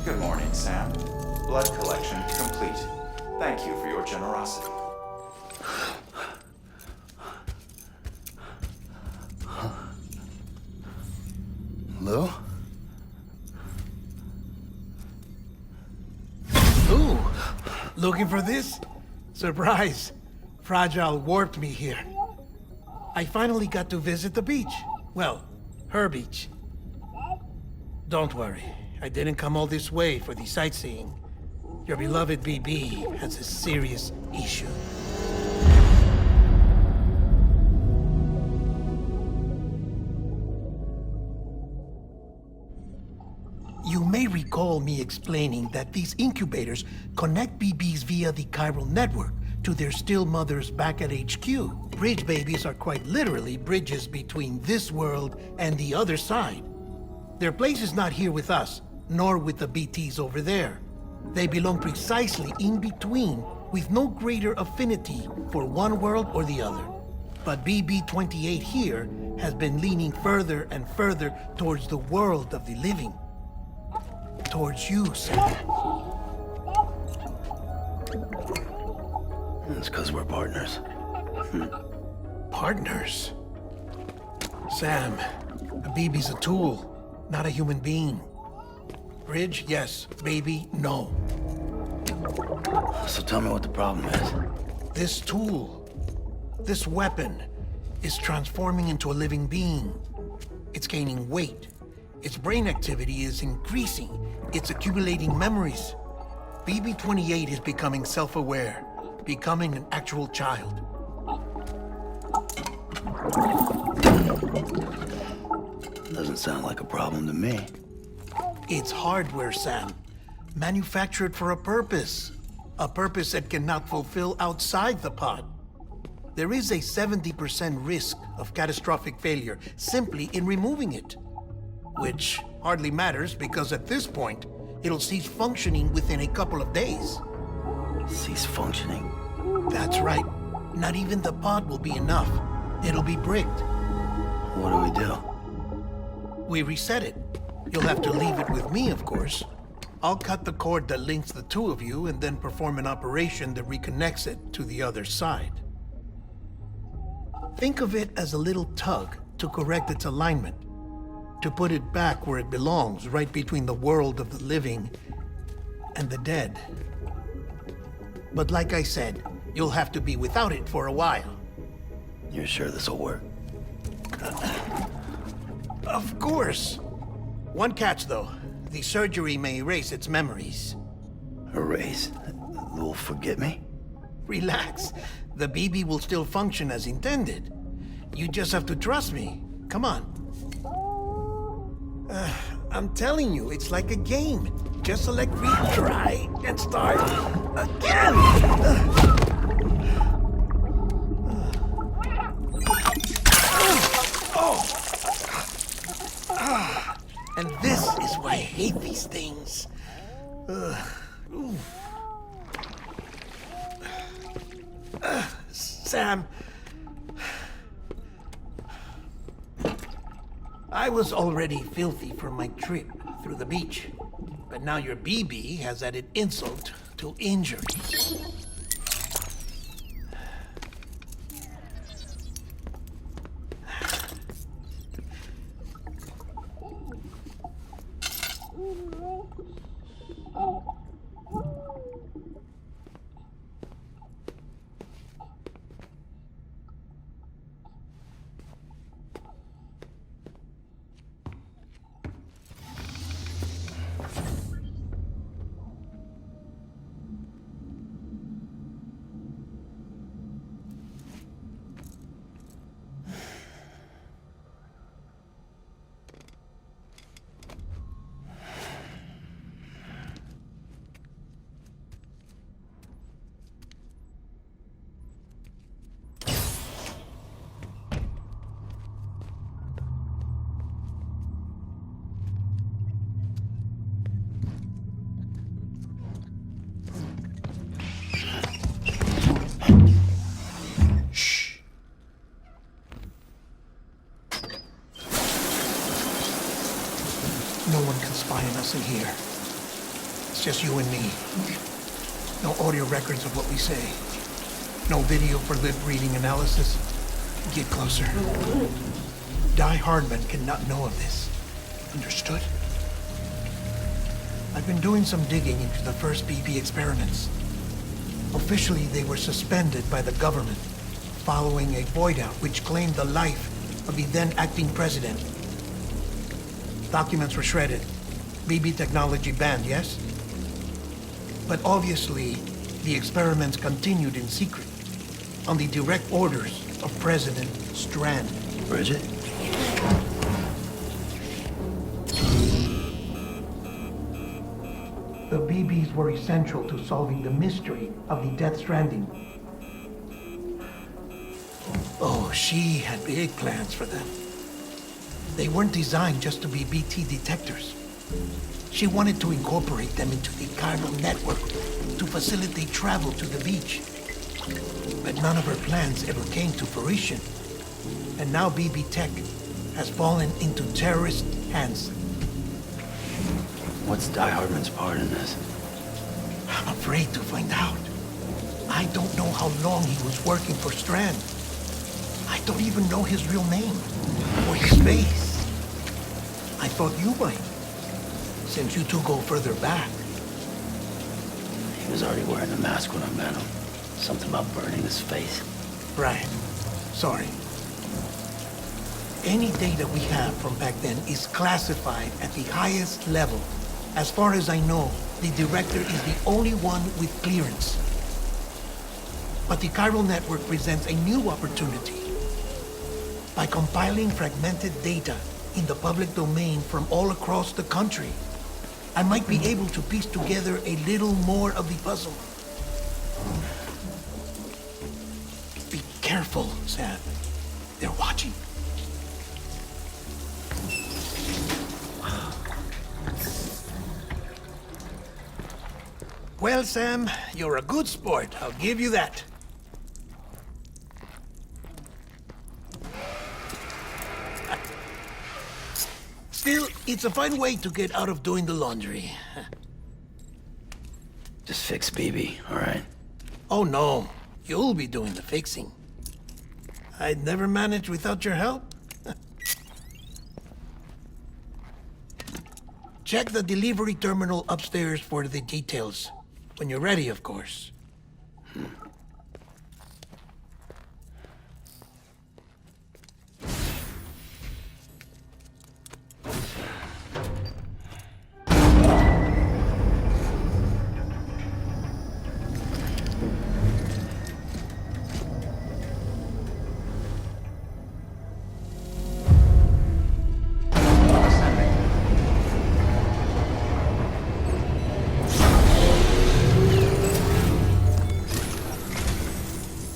Good morning, Sam. Blood collection complete. Thank you for your generosity. Lou? Ooh, looking for this? Surprise. Fragile warped me here. I finally got to visit the beach. Well, her beach. Don't worry, I didn't come all this way for the sightseeing. Your beloved BB has a serious issue. You may recall me explaining that these incubators connect BBs via the Chiral Network to their still mothers back at HQ. Bridge babies are quite literally bridges between this world and the other side. Their place is not here with us, nor with the BTs over there. They belong precisely in between, with no greater affinity for one world or the other. But BB-28 here has been leaning further and further towards the world of the living. Towards you, Sam. It's because we're partners. Partners? Sam, a baby's a tool, not a human being. Bridge, yes. Baby, no. So tell me what the problem is. This tool, this weapon, is transforming into a living being. It's gaining weight. Its brain activity is increasing. It's accumulating memories. BB-28 is becoming self-aware, becoming an actual child. Doesn't sound like a problem to me. It's hardware, Sam. Manufactured for a purpose. A purpose that cannot fulfill outside the pod. There is a 70% risk of catastrophic failure simply in removing it. Which hardly matters because at this point, it'll cease functioning within a couple of days. Cease functioning? That's right. Not even the pod will be enough. It'll be bricked. What do we do? We reset it. You'll have to leave it with me, of course. I'll cut the cord that links the two of you and then perform an operation that reconnects it to the other side. Think of it as a little tug to correct its alignment, to put it back where it belongs, right between the world of the living and the dead. But like I said, you'll have to be without it for a while. You're sure this'll work? Of course. One catch, though. The surgery may erase its memories. Erase? Will forget me? Relax. The BB will still function as intended. You just have to trust me. Come on. I'm telling you, it's like a game. Just select retry and start again! And this is why I hate these things. Sam, I was already filthy from my trip through the beach, but now your BB has added insult to injury. No one can spy on us in here. just you and me. No audio records of what we say. No video for lip reading analysis. Get closer. Die-Hardman cannot know of this. Understood? I've been doing some digging into the first BB experiments. Officially, they were suspended by the government, following a void-out which claimed the life of the then-acting president. Documents were shredded. BB technology banned, yes? But obviously, the experiments continued in secret, on the direct orders of President Strand. Bridget? The BBs were essential to solving the mystery of the Death Stranding. Oh, she had big plans for them. They weren't designed just to be BT detectors. She wanted to incorporate them into the Chiral Network to facilitate travel to the beach. But none of her plans ever came to fruition. And now BB Tech has fallen into terrorist hands. What's Die-Hardman's part in this? I'm afraid to find out. I don't know how long he was working for Strand. I don't even know his real name, or his face. I thought you might, since you two go further back. He was already wearing the mask when I met him. Something about burning his face. Right. Sorry. Any data we have from back then is classified at the highest level. As far as I know, the director is the only one with clearance. But the Chiral Network presents a new opportunity. By compiling fragmented data in the public domain from all across the country, I might be able to piece together a little more of the puzzle. Be careful, Sam. They're watching. Well, Sam, you're a good sport. I'll give you that. Still, it's a fine way to get out of doing the laundry. Just fix BB, all right? Oh, no. You'll be doing the fixing. I'd never manage without your help. Check the delivery terminal upstairs for the details. When you're ready, of course.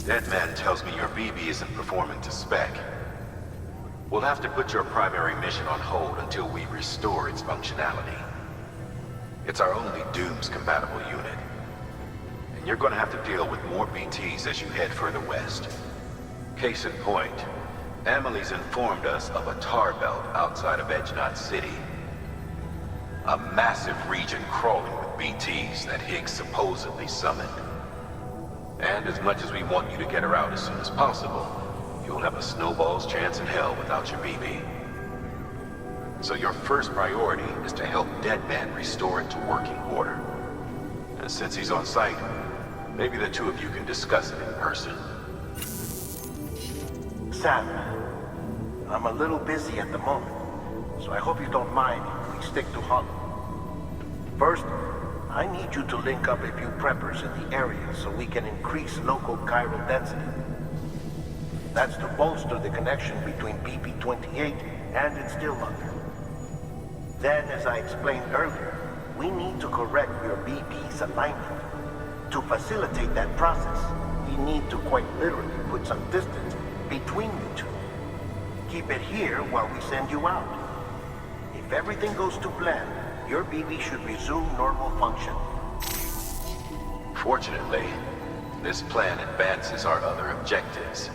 Deadman tells me your BB isn't performing to spec. We'll have to put your primary mission on hold until we restore its functionality. It's our only Dooms-compatible unit. And you're gonna have to deal with more BTs as you head further west. Case in point, Amelie's informed us of a tar belt outside of Edge Knot City. A massive region crawling with BTs that Higgs supposedly summoned. And as much as we want you to get her out as soon as possible, you'll have a snowball's chance in hell without your BB. So your first priority is to help Deadman restore it to working order. And since he's on site, maybe the two of you can discuss it in person. Sam, I'm a little busy at the moment, so I hope you don't mind if we stick to Hollow. First, I need you to link up a few preppers in the area so we can increase local chiral density. That's to bolster the connection between BP-28 and its still mother. Then, as I explained earlier, we need to correct your BB's alignment. To facilitate that process, we need to quite literally put some distance between you two. Keep it here while we send you out. If everything goes to plan, your BB should resume normal function. Fortunately, this plan advances our other objectives.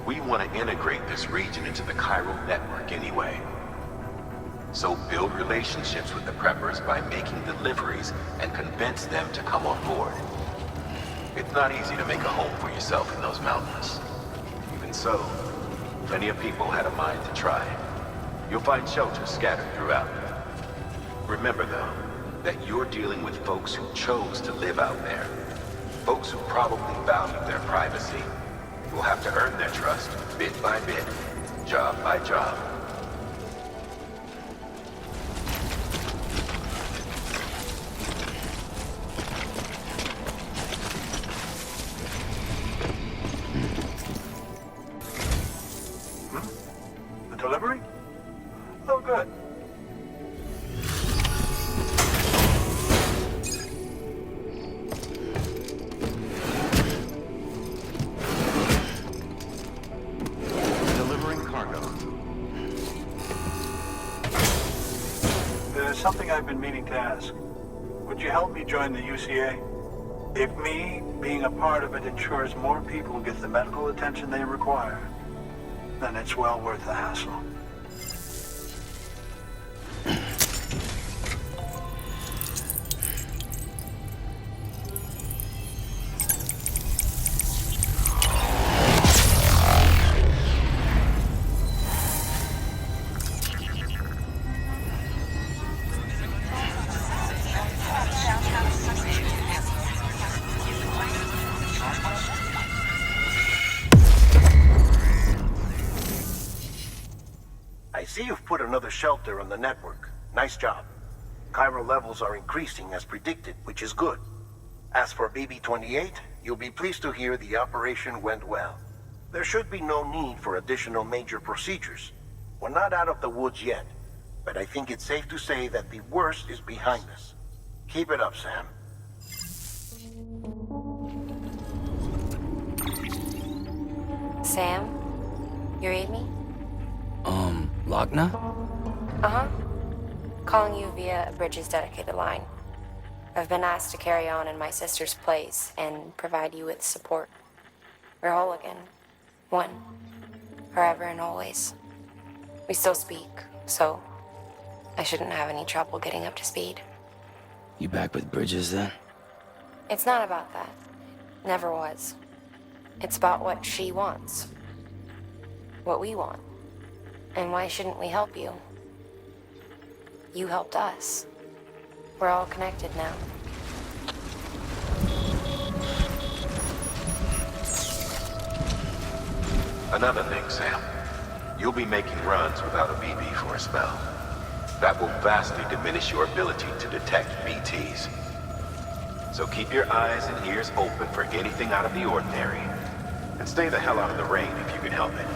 We want to integrate this region into the Chiral Network anyway. So build relationships with the preppers by making deliveries and convince them to come on board. It's not easy to make a home for yourself in those mountains. Even so, plenty of people had a mind to try. You'll find shelters scattered throughout. Remember, though, that you're dealing with folks who chose to live out there. Folks who probably value their privacy. You'll have to earn their trust, bit by bit, job by job. The delivery? Oh, good. Something I've been meaning to ask. Would you help me join the UCA? If me being a part of it ensures more people get the medical attention they require, then it's well worth the hassle. I see you've put another shelter on the network. Nice job. Chiral levels are increasing as predicted, which is good. As for BB-28, you'll be pleased to hear the operation went well. There should be no need for additional major procedures. We're not out of the woods yet, but I think it's safe to say that the worst is behind us. Keep it up, Sam. Sam? You read me? Lockne? Uh-huh. Calling you via a Bridges dedicated line. I've been asked to carry on in my sister's place and provide you with support. We're whole again. One. Forever and always. We still speak, so I shouldn't have any trouble getting up to speed. You back with Bridges then? It's not about that. Never was. It's about what she wants. What we want. And why shouldn't we help you? You helped us. We're all connected now. Another thing, Sam. You'll be making runs without a BB for a spell. That will vastly diminish your ability to detect BTs. So keep your eyes and ears open for anything out of the ordinary. And stay the hell out of the rain if you can help it.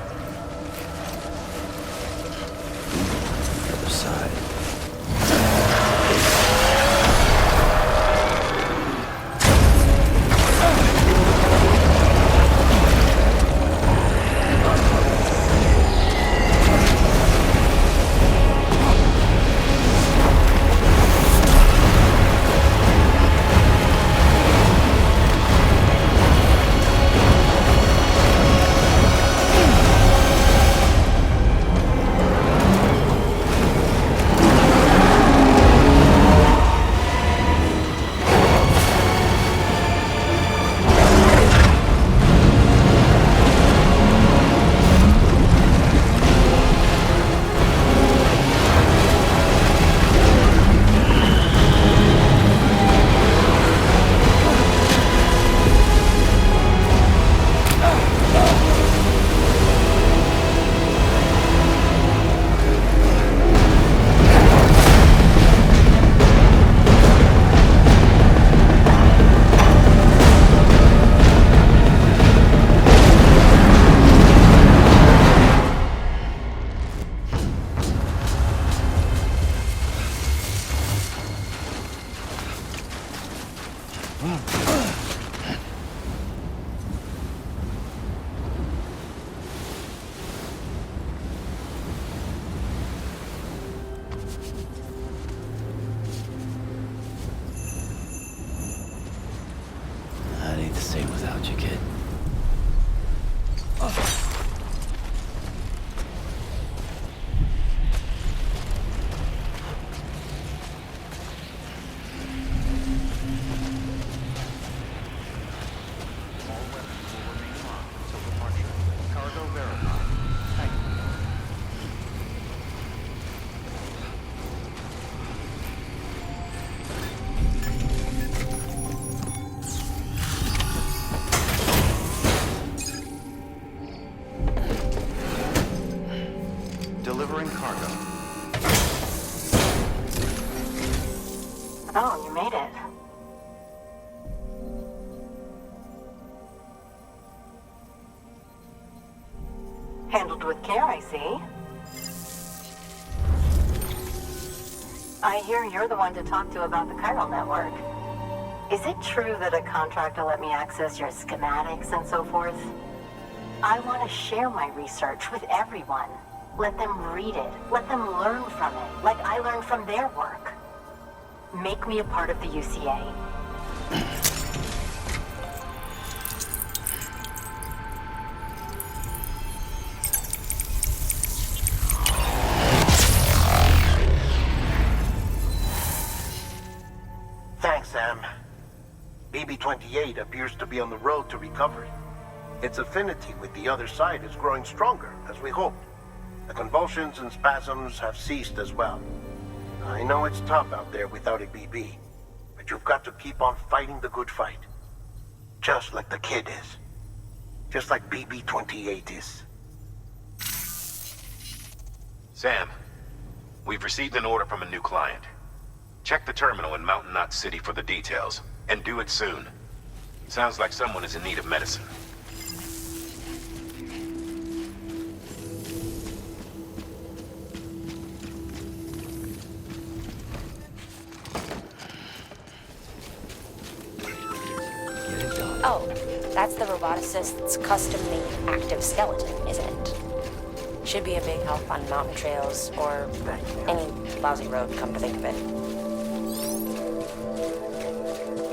Other side. Oh, you made it. Handled with care, I see. I hear you're the one to talk to about the Chiral Network. Is it true that a contractor let me access your schematics and so forth? I want to share my research with everyone. Let them read it. Let them learn from it, like I learned from their work. Make me a part of the UCA. Thanks, Sam. BB-28 appears to be on the road to recovery. Its affinity with the other side is growing stronger, as we hoped. The convulsions and spasms have ceased as well. I know it's tough out there without a BB, but you've got to keep on fighting the good fight. Just like the kid is. Just like BB-28 is. Sam, we've received an order from a new client. Check the terminal in Mountain Knot City for the details, and do it soon. Sounds like someone is in need of medicine. Oh, that's the roboticist's custom-made active skeleton, isn't it? Should be a big help on mountain trails, or any lousy road, come to think of it.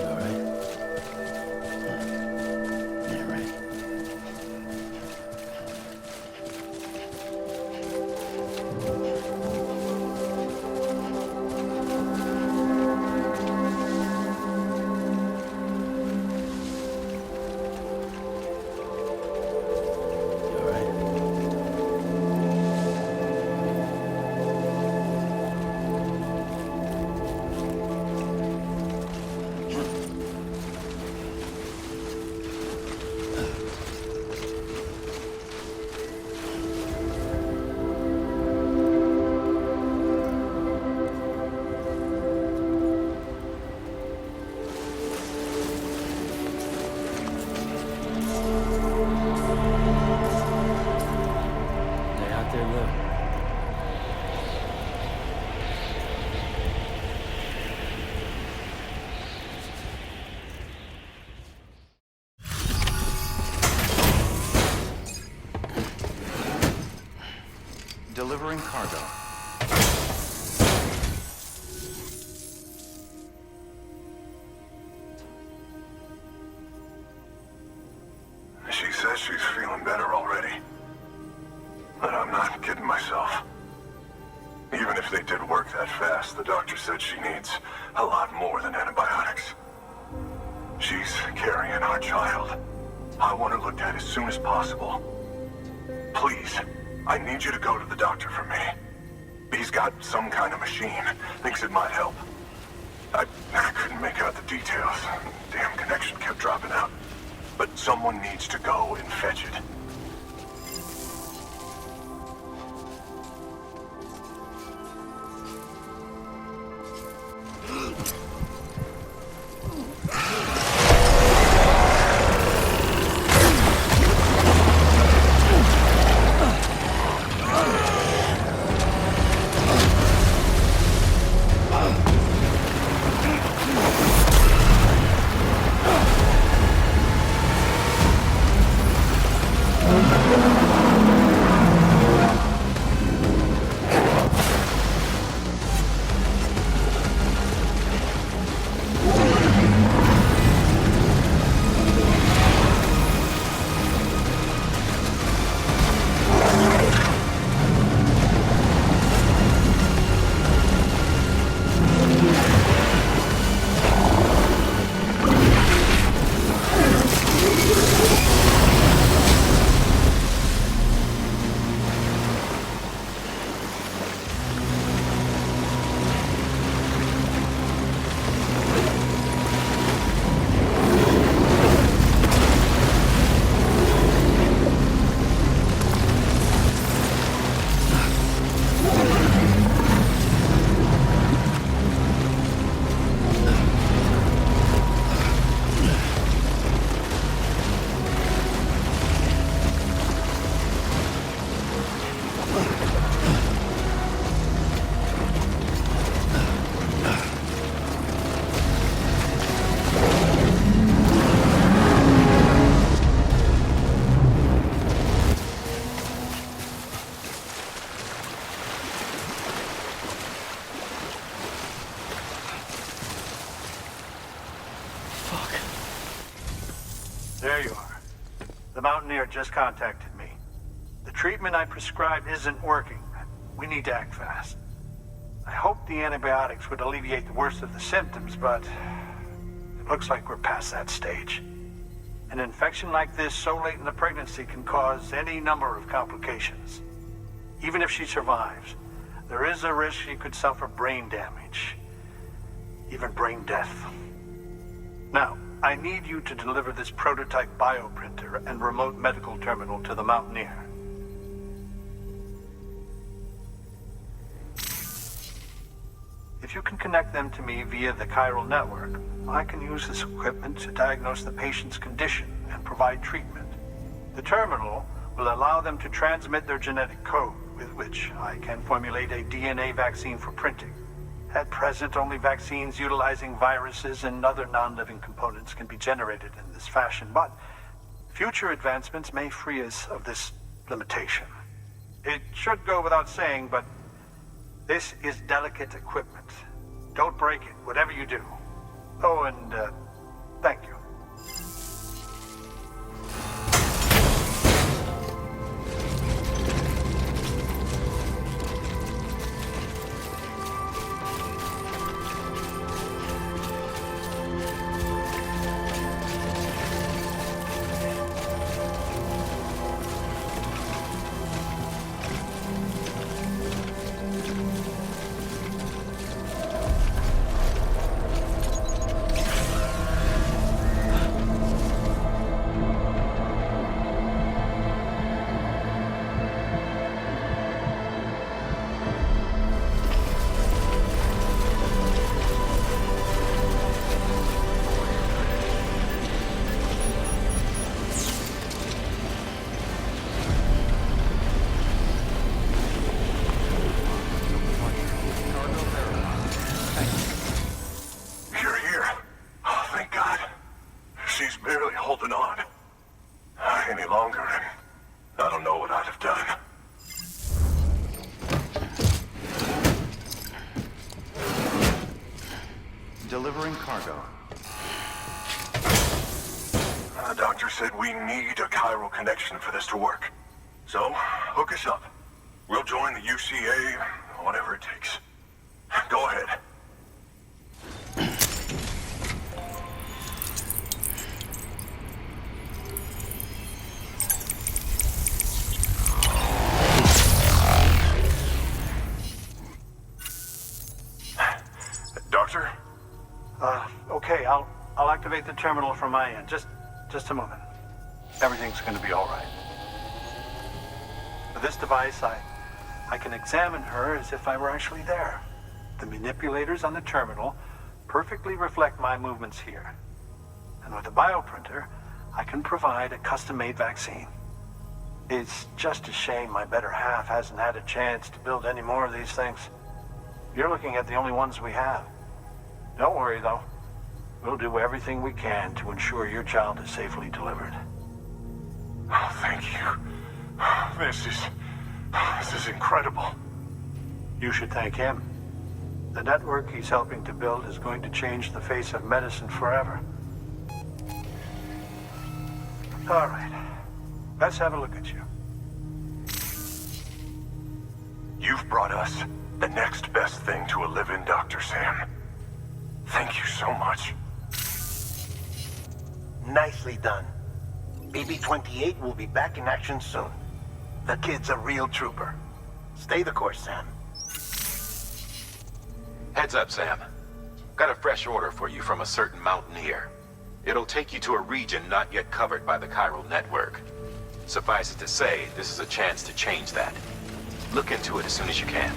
All right. Yeah, right. You all right? They're out there, look. Delivering cargo. She says she's feeling better already. But I'm not kidding myself. Even if they did work that fast, the doctor said she needs a lot more than antibiotics. She's carrying our child. I want her looked at as soon as possible. Please, I need you to go to the doctor for me. He's got some kind of machine. Thinks it might help. I couldn't make out the details. Damn connection kept dropping out. But someone needs to go and fetch it. There you are. The Mountaineer just contacted me. The treatment I prescribed isn't working. We need to act fast. I hoped the antibiotics would alleviate the worst of the symptoms, but it looks like we're past that stage. An infection like this so late in the pregnancy can cause any number of complications. Even if she survives, there is a risk she could suffer brain damage, even brain death. Now, I need you to deliver this prototype bioprinter and remote medical terminal to the Mountaineer. If you can connect them to me via the Chiral Network, I can use this equipment to diagnose the patient's condition and provide treatment. The terminal will allow them to transmit their genetic code, with which I can formulate a DNA vaccine for printing. At present, only vaccines utilizing viruses and other non-living components can be generated in this fashion, but future advancements may free us of this limitation. It should go without saying, but this is delicate equipment. Don't break it, whatever you do. Oh, and thank you. Delivering cargo. The doctor said we need a chiral connection for this to work. So, hook us up. We'll join the UCA, whatever it takes. Go ahead. Doctor? Okay, I'll activate the terminal from my end. Just a moment. Everything's gonna be all right. With this device, I can examine her as if I were actually there. The manipulators on the terminal perfectly reflect my movements here. And with the bioprinter, I can provide a custom-made vaccine. It's just a shame my better half hasn't had a chance to build any more of these things. You're looking at the only ones we have. Don't worry, though. We'll do everything we can to ensure your child is safely delivered. Oh, thank you. This is incredible. You should thank him. The network he's helping to build is going to change the face of medicine forever. All right. Let's have a look at you. You've brought us the next best thing to a live-in Dr. Sam. Thank you so much. Nicely done. BB-28 will be back in action soon. The kid's a real trooper. Stay the course, Sam. Heads up, Sam. Got a fresh order for you from a certain Mountaineer. It'll take you to a region not yet covered by the Chiral Network. Suffice it to say, this is a chance to change that. Look into it as soon as you can.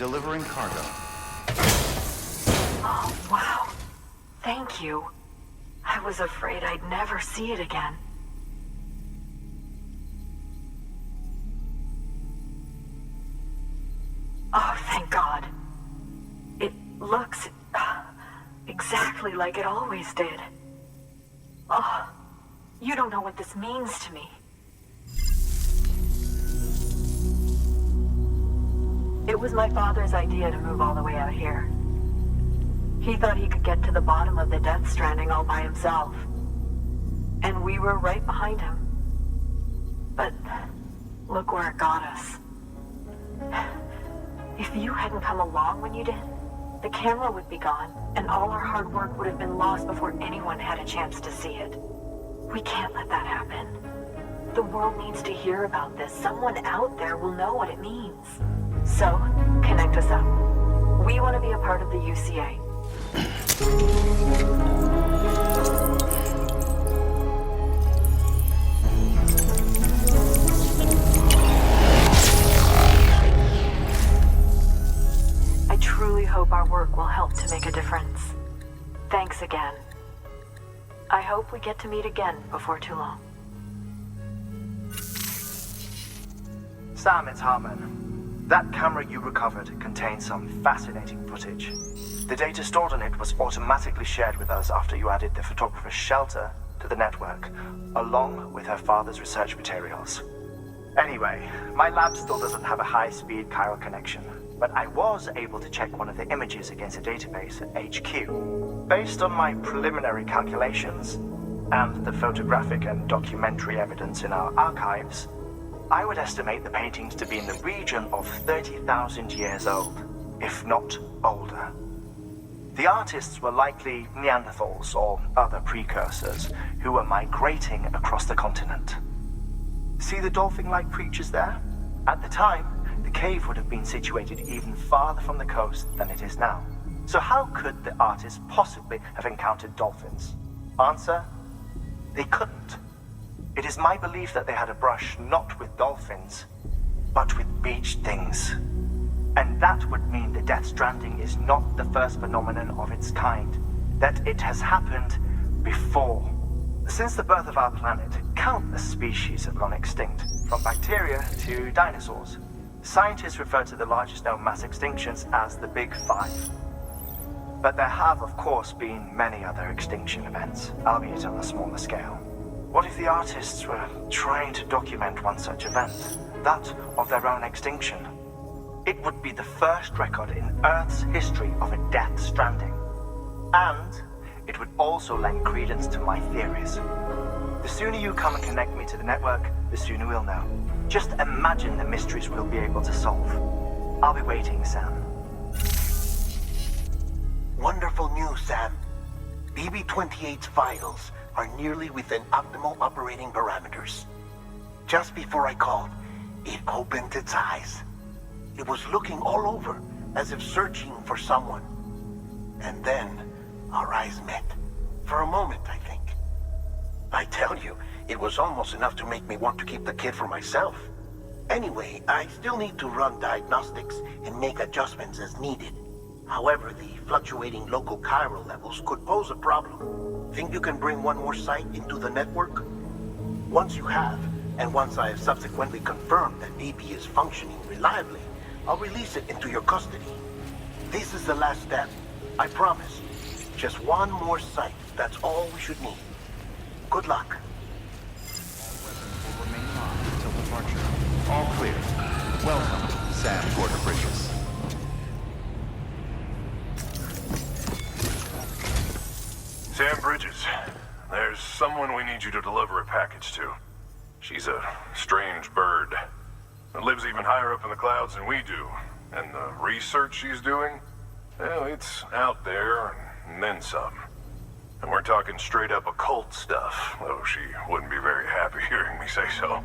Delivering cargo. Oh, wow. Thank you. I was afraid I'd never see it again. Oh, thank God. It looks exactly like it always did. Oh, you don't know what this means to me. It was my father's idea to move all the way out here. He thought he could get to the bottom of the Death Stranding all by himself. And we were right behind him. But look where it got us. If you hadn't come along when you did, the camera would be gone, and all our hard work would have been lost before anyone had a chance to see it. We can't let that happen. The world needs to hear about this. Someone out there will know what it means. So, connect us up. We want to be a part of the UCA. I truly hope our work will help to make a difference. Thanks again. I hope we get to meet again before too long. Sam, it's Hartman. That camera you recovered contains some fascinating footage. The data stored on it was automatically shared with us after you added the photographer's shelter to the network, along with her father's research materials. Anyway, my lab still doesn't have a high-speed chiral connection, but I was able to check one of the images against a database at HQ. Based on my preliminary calculations, and the photographic and documentary evidence in our archives, I would estimate the paintings to be in the region of 30,000 years old, if not older. The artists were likely Neanderthals or other precursors who were migrating across the continent. See the dolphin-like creatures there? At the time, the cave would have been situated even farther from the coast than it is now. So how could the artists possibly have encountered dolphins? Answer: they couldn't. It is my belief that they had a brush not with dolphins, but with beach things. And that would mean the Death Stranding is not the first phenomenon of its kind, that it has happened before. Since the birth of our planet, countless species have gone extinct, from bacteria to dinosaurs. Scientists refer to the largest known mass extinctions as the Big Five. But there have, of course, been many other extinction events, albeit on a smaller scale. What if the artists were trying to document one such event, that of their own extinction? It would be the first record in Earth's history of a Death Stranding. And it would also lend credence to my theories. The sooner you come and connect me to the network, the sooner we'll know. Just imagine the mysteries we'll be able to solve. I'll be waiting, Sam. Wonderful news, Sam. BB-28's vitals are nearly within optimal operating parameters. Just before I called, it opened its eyes. It was looking all over, as if searching for someone. And then, our eyes met. For a moment, I think. I tell you, it was almost enough to make me want to keep the kid for myself. Anyway, I still need to run diagnostics and make adjustments as needed. However, the fluctuating local chiral levels could pose a problem. Think you can bring one more site into the network? Once you have, and once I have subsequently confirmed that BB is functioning reliably, I'll release it into your custody. This is the last step, I promise. Just one more site, that's all we should need. Good luck. Will remain on until departure. All clear. Welcome, Sam Porter-Bridges. Sam Bridges, there's someone we need you to deliver a package to. She's a strange bird. It lives even higher up in the clouds than we do. And the research she's doing, well, it's out there and then some. And we're talking straight up occult stuff, though she wouldn't be very happy hearing me say so.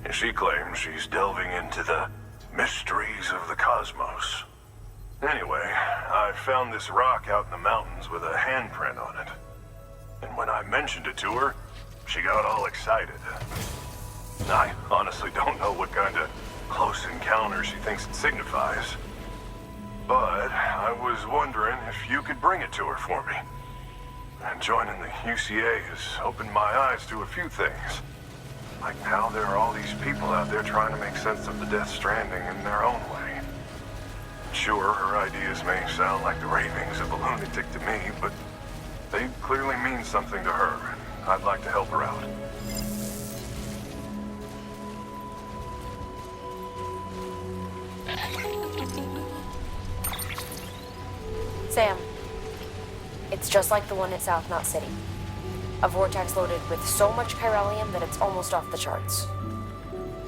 And she claims she's delving into the mysteries of the cosmos. Anyway, I found this rock out in the mountains with a handprint on it. And when I mentioned it to her, she got all excited. I honestly don't know what kind of close encounter she thinks it signifies. But I was wondering if you could bring it to her for me. And joining the UCA has opened my eyes to a few things. Like how there are all these people out there trying to make sense of the Death Stranding in their own way. Sure, her ideas may sound like the ravings of a lunatic to me, but they clearly mean something to her, and I'd like to help her out. Sam, it's just like the one at South Knot City. A vortex loaded with so much chiralium that it's almost off the charts.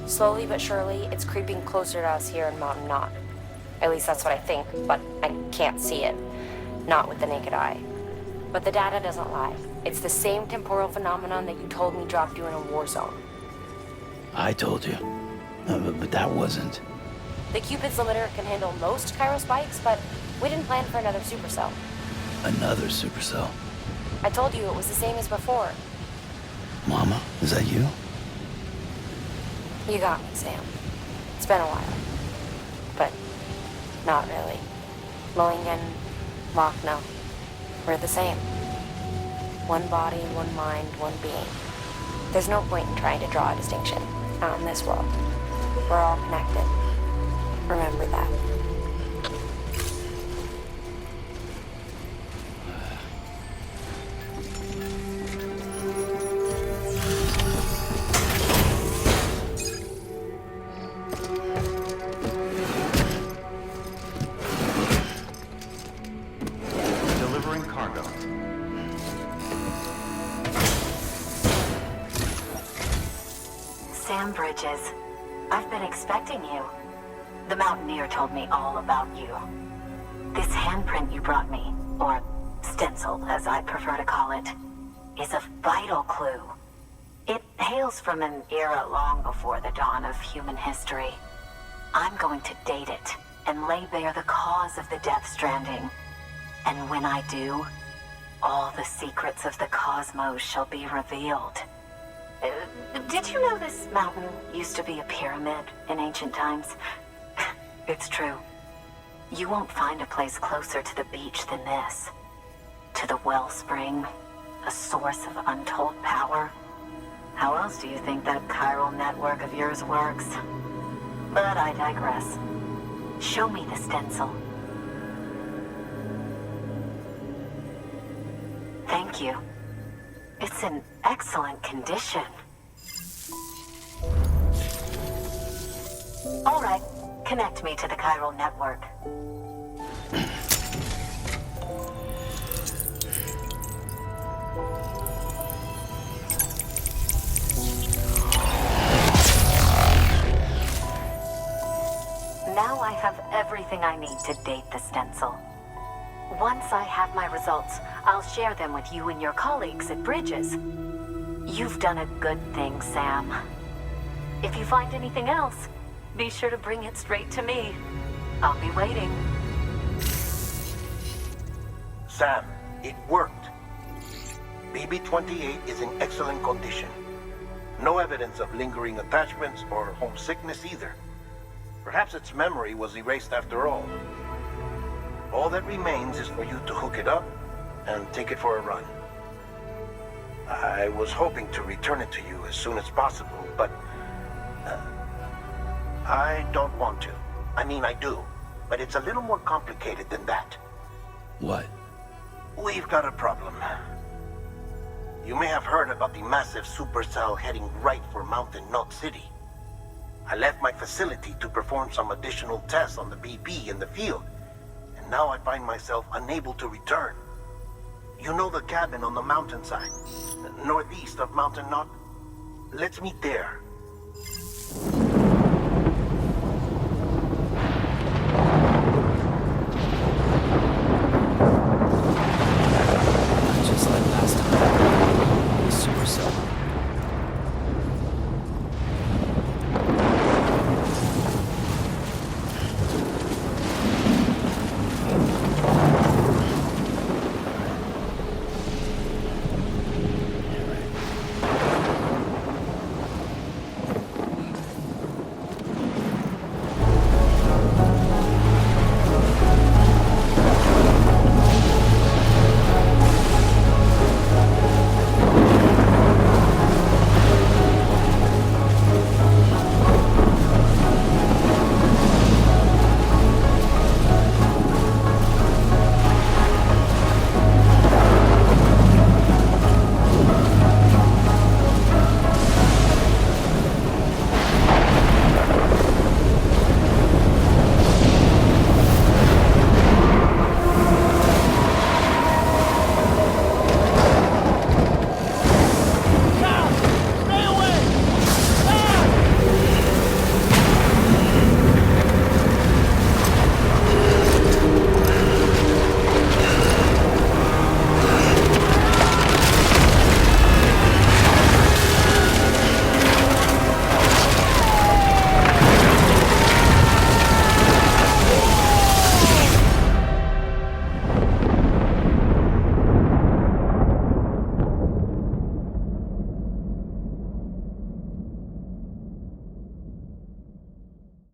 Slowly but surely, it's creeping closer to us here in Mountain Knot. At least that's what I think, but I can't see it. Not with the naked eye. But the data doesn't lie. It's the same temporal phenomenon that you told me dropped you in a war zone. I told you. But that wasn't. The Cupid's limiter can handle most chiral spikes, but we didn't plan for another supercell. Another supercell? I told you it was the same as before. Mama, is that you? You got me, Sam. It's been a while. But not really. Monaghan, Lockne, we're the same. One body, one mind, one being. There's no point in trying to draw a distinction, not in this world. We're all connected. Remember that. Delivering cargo. Sam Bridges, I've been expecting you. The Mountaineer told me all about you. This handprint you brought me, or stencil as I prefer to call it, is a vital clue. It hails from an era long before the dawn of human history. I'm going to date it and lay bare the cause of the Death Stranding. And when I do, all the secrets of the cosmos shall be revealed. Did you know this mountain used to be a pyramid in ancient times? It's true. You won't find a place closer to the beach than this. To the wellspring, a source of untold power. How else do you think that chiral network of yours works? But I digress. Show me the stencil. Thank you. It's in excellent condition. All right, connect me to the chiral network. Now I have everything I need to date the stencil. Once I have my results, I'll share them with you and your colleagues at Bridges. You've done a good thing, Sam. If you find anything else, be sure to bring it straight to me. I'll be waiting. Sam, it worked. BB-28 is in excellent condition. No evidence of lingering attachments or homesickness either. Perhaps its memory was erased after all. All that remains is for you to hook it up and take it for a run. I was hoping to return it to you as soon as possible, but I don't want to. I mean, I do, but it's a little more complicated than that. What? We've got a problem. You may have heard about the massive supercell heading right for Mountain Knot City. I left my facility to perform some additional tests on the BB in the field, and now I find myself unable to return. You know the cabin on the mountainside, northeast of Mountain Knot? Let's meet there.